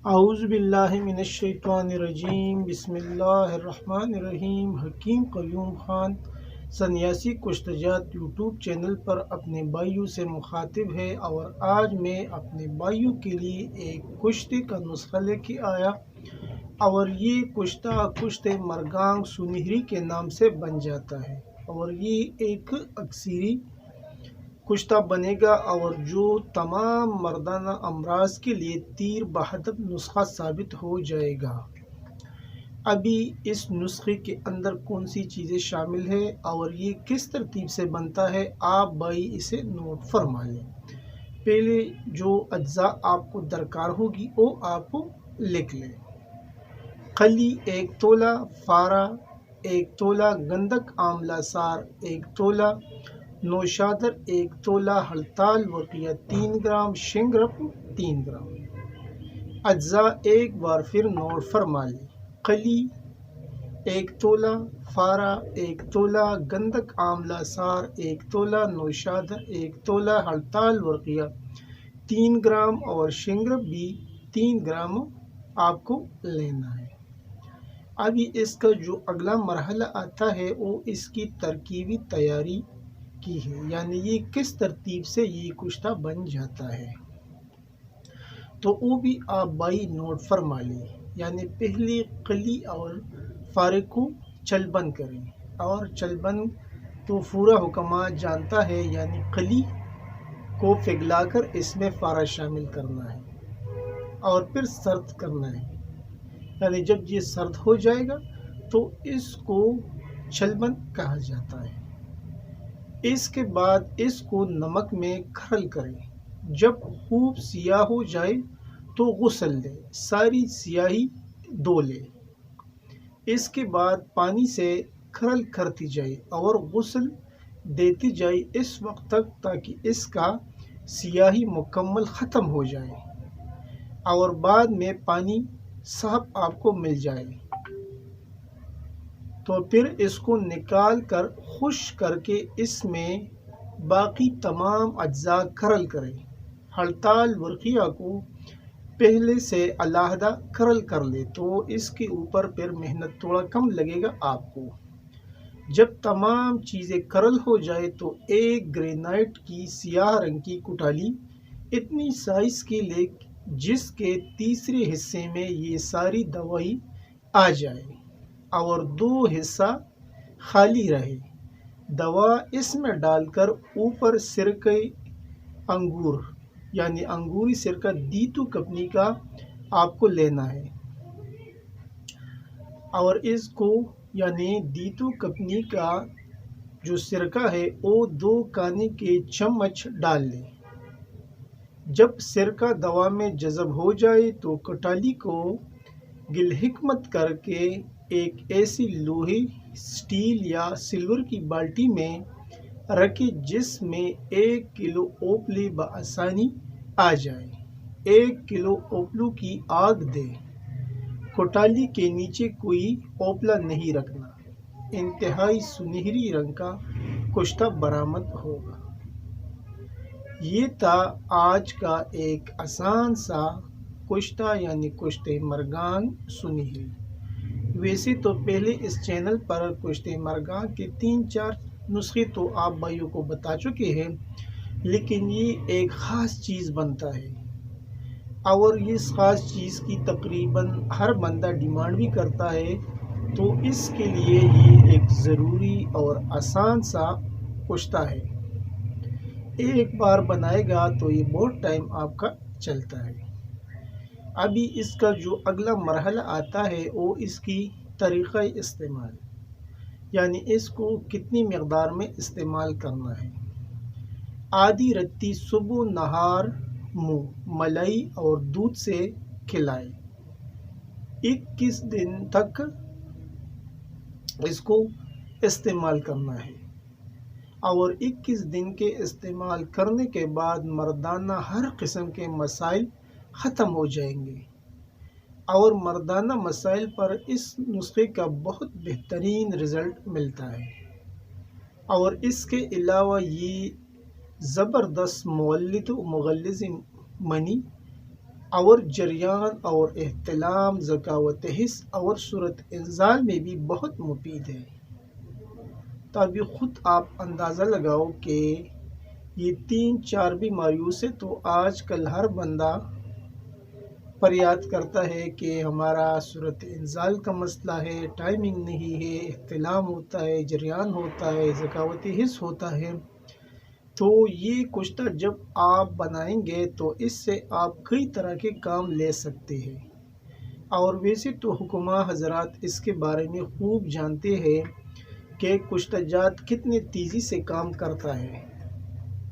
اعوذ باللہ من الشیطان الرجیم، بسم اللہ الرحمن الرحیم۔ حکیم قیوم خان سنیاسی کشتجات یوٹیوب چینل پر اپنے بھائیوں سے مخاطب ہے، اور آج میں اپنے بھائیوں کے لیے ایک کشتی کا نسخہ لے کے آیا، اور یہ کشتہ کشت مرگانگ سنہری کے نام سے بن جاتا ہے، اور یہ ایک اکثری کشتہ بنے گا، اور جو تمام مردانہ امراض کے لیے تیر بہدف نسخہ ثابت ہو جائے گا۔ ابھی اس نسخے کے اندر کون سی چیزیں شامل ہیں اور یہ کس ترتیب سے بنتا ہے، آپ بھائی اسے نوٹ فرما لیں۔ پہلے جو اجزاء آپ کو درکار ہوگی وہ آپ لکھ لیں۔ خلی 1 تولہ، فارا 1 تولہ، گندک آملہ سار 1 تولہ، نوشادر 1 تولہ، ہڑتال ورقیہ 3 گرام، شنگرف 3 گرام۔ اجزاء ایک بار پھر نوٹ فرما لیں۔ خلی 1 تولہ، فارا 1 تولہ، گندک آملہ سار 1 تولہ، نوشادر 1 تولہ، ہڑتال ورقیہ 3 گرام اور شنگرف بھی 3 گرام آپ کو لینا ہے۔ ابھی اس کا جو اگلا مرحلہ آتا ہے وہ اس کی ترکیبی تیاری کی ہے، یعنی یہ کس ترتیب سے یہ کشتہ بن جاتا ہے، تو وہ بھی آپ بھائی نوٹ فرما لیں۔ یعنی پہلے خلی اور فارے کو چل بند کریں، اور چل بند تو پورا حکمات جانتا ہے، یعنی خلی کو پگھلا کر اس میں فارا شامل کرنا ہے اور پھر سرد کرنا ہے، یعنی جب یہ سرد ہو جائے گا تو اس کو چل بند کہا جاتا ہے۔ اس کے بعد اس کو نمک میں کھرل کریں، جب خوب سیاہ ہو جائے تو غسل لیں، ساری سیاہی دھو لیں۔ اس کے بعد پانی سے کھرل کرتی جائے اور غسل دیتی جائے اس وقت تک تاکہ اس کا سیاہی مکمل ختم ہو جائے، اور بعد میں پانی صاف آپ کو مل جائے تو پھر اس کو نکال کر خشک کر کے اس میں باقی تمام اجزاء کھرل کریں۔ ہڑتال ورقیہ کو پہلے سے علیحدہ کھرل کر لے تو اس کے اوپر پھر محنت تھوڑا کم لگے گا آپ کو۔ جب تمام چیزیں کھرل ہو جائے تو ایک گرینائٹ کی سیاہ رنگ کی کٹالی اتنی سائز کے لے جس کے تیسرے حصے میں یہ ساری دوائی آ جائے اور 2 حصہ خالی رہے۔ دوا اس میں ڈال کر اوپر سرکہ انگور یعنی انگوری سرکہ دیتو کپنی کا آپ کو لینا ہے، اور اس کو یعنی دیتو کپنی کا جو سرکہ ہے وہ 2 کھانے کے چمچ ڈال لیں۔ جب سرکہ دوا میں جذب ہو جائے تو کٹالی کو گل حکمت کر کے ایک ایسی لوہے، سٹیل یا سلور کی بالٹی میں رکھے جس میں 1 کلو اوپلے بآسانی آ جائے۔ 1 کلو اوپلوں کی آگ دے، کٹالی کے نیچے کوئی اوپلا نہیں رکھنا، انتہائی سنہری رنگ کا کشتہ برآمد ہوگا۔ یہ تھا آج کا ایک آسان سا کشتہ، یعنی کشت مرگانگ سنہری۔ ویسے تو پہلے اس چینل پر کشت مرگانگ کے 3-4 نسخے تو آپ بھائیوں کو بتا چکے ہیں، لیکن یہ ایک خاص چیز بنتا ہے، اور اس خاص چیز کی تقریباً ہر بندہ ڈیمانڈ بھی کرتا ہے، تو اس کے لیے یہ ایک ضروری اور آسان سا کشتہ ہے۔ ایک بار بنائے گا تو یہ بہت ٹائم آپ کا چلتا ہے۔ ابھی اس کا جو اگلا مرحلہ آتا ہے وہ اس کی طریقہ استعمال، یعنی اس کو کتنی مقدار میں استعمال کرنا ہے۔ آدھی رتی صبح نہار ملائی اور دودھ سے کھلائے، 21 دن تک اس کو استعمال کرنا ہے، اور 21 دن کے استعمال کرنے کے بعد مردانہ ہر قسم کے مسائل ختم ہو جائیں گے، اور مردانہ مسائل پر اس نسخے کا بہت بہترین رزلٹ ملتا ہے، اور اس کے علاوہ یہ زبردست مولد و مغلظ منی اور جریان اور احتلام ذکاوت حس اور صورت انزال میں بھی بہت مفید ہے۔ تب خود آپ اندازہ لگاؤ کہ یہ 3-4 بیماریوں سے تو آج کل ہر بندہ فریاد کرتا ہے کہ ہمارا صورت انزال کا مسئلہ ہے، ٹائمنگ نہیں ہے، احتلام ہوتا ہے، جریان ہوتا ہے، ذکاوت حس ہوتا ہے۔ تو یہ کشتہ جب آپ بنائیں گے تو اس سے آپ کئی طرح کے کام لے سکتے ہیں، اور ویسے تو حکماء حضرات اس کے بارے میں خوب جانتے ہیں کہ کشتہ جات کتنے تیزی سے کام کرتا ہے۔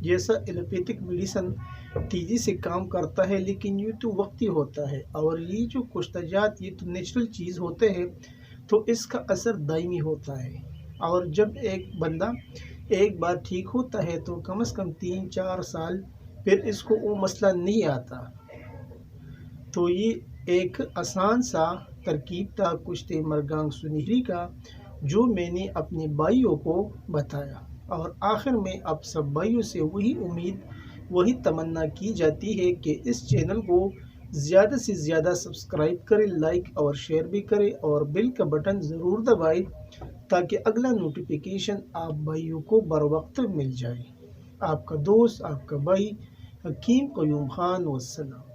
جیسا ایلوپیتھک میڈیسن تیزی سے کام کرتا ہے لیکن یہ تو وقتی ہوتا ہے، اور یہ جو کشتہ جات یہ تو نیچرل چیز ہوتے ہیں تو اس کا اثر دائمی ہوتا ہے، اور جب ایک بندہ ایک بار ٹھیک ہوتا ہے تو کم از کم 3-4 سال پھر اس کو وہ مسئلہ نہیں آتا۔ تو یہ ایک آسان سا ترکیب تھا کشت مرگانگ سنہری کا، جو میں نے اپنے بھائیوں کو بتایا، اور آخر میں اب سب بھائیوں سے وہی امید وہی تمنا کی جاتی ہے کہ اس چینل کو زیادہ سے زیادہ سبسکرائب کرے، لائک اور شیئر بھی کرے، اور بیل کا بٹن ضرور دبائے تاکہ اگلا نوٹیفیکیشن آپ بھائیوں کو بر وقت مل جائے۔ آپ کا دوست، آپ کا بھائی حکیم قیوم خان، والسلام۔